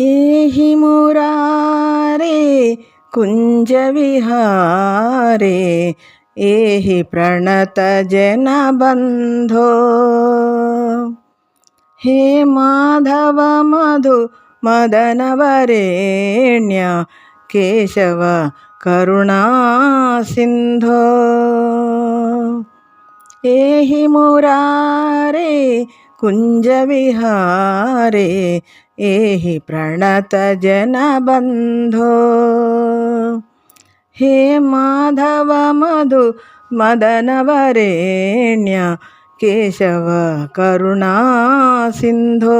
एहि मुरारे कुंज विहारे एहि प्रणत जन बंधो। हे माधव मधु मदन वरेण्य केशव करुणा सिंधो। एहि मुरारे कुंज विहारे एहि प्रणत जन बंधो। हे माधव मधु मदन वरेण्य केशव करुणा सिंधो।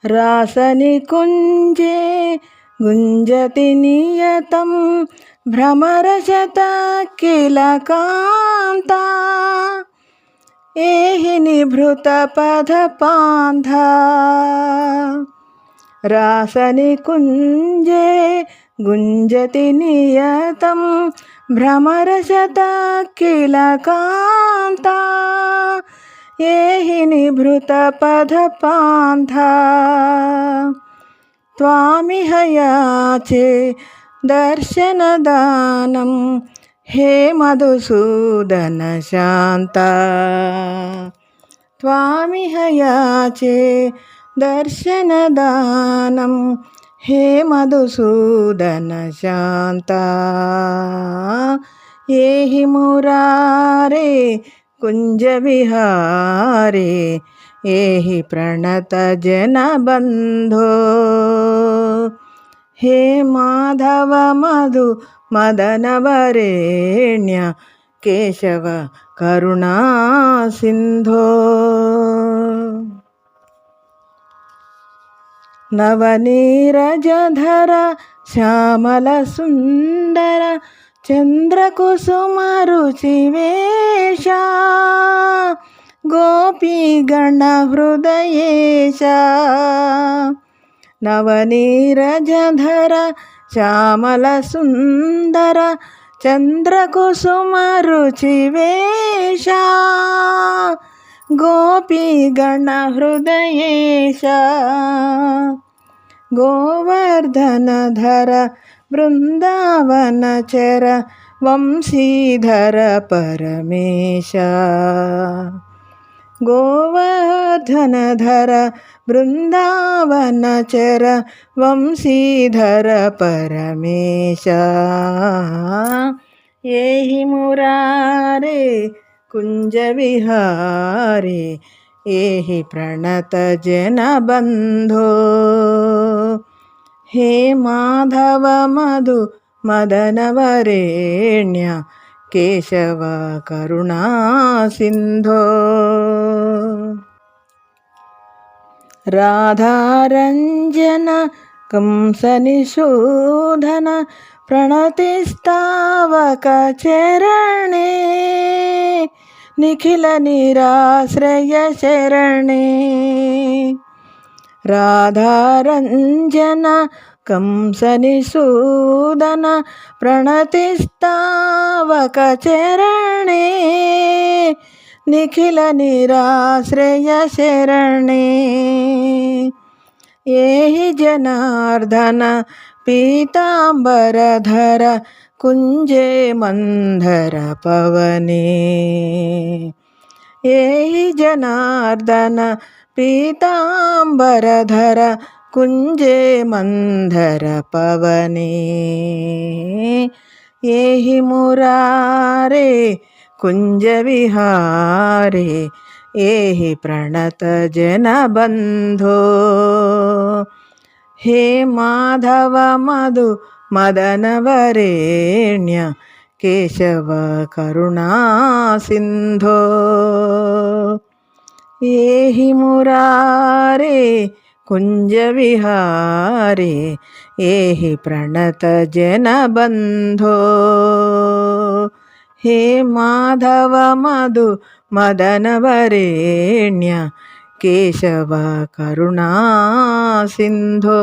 रासनिकुंजे गुंजति नियतं भ्रमरशता किल कांता। एहि निभृत पदपान्था। रासनिकुंजे गुंजति नियतं भ्रमरशता किल कांता। एहि निभृत पदपान्था। त्वामिह याचे दर्शनदानं हे मधुसूदन शान्ता। त्वामिह याचे दर्शनदानं हे मधुसूदन शान्ता। एहि मुरारे कुंज विहारे एहि प्रणत जन बंधो। हे माधव मधु मदन वरेण्य केशव करुणा सिंधो। नवनीरजधर श्यामल सुंदर चंद्रकुसुम रुचिवेशा गोपीगण हृदयेशा। नवनीरजधर श्यामल सुंदर चंद्रकुसुम रुचिवेशा गोपीगण हृदयेशा। गोवर्धनधर वृंदावनचर वंशीधर परमेश। गोवर्धनधर वृंदावनचर वंशीधर परमेश। एहि मुरारे कुंज विहारे एहि प्रणत जन बंधो। हे माधव मधु मदन वरेण्य केशव करुणा सिंधो। राधारंजन कंसनिषूदन प्रणतिस्तावक चरणे निखिल निराश्रय शरणे। राधारंजन कंसनिषूदन प्रणतिस्तावक चरणे निखिल निराश्रय शरणे। एहि जनार्दन पीतांबरधर कुंजे मंधर पवने। एहि जनार्दन पीतांबरधर कुंजे मंधर पवने। एहि मुरारे कुंज विहारे एहि प्रणत जन बंधो। हे माधव मधु मदन वरेण्य केशव करुणा सिंधो। एहि मुरारे कुंज विहारे एहि प्रणत जन बंधो। हे माधव मधु मदन वरेण्य केशव करुणा सिंधो।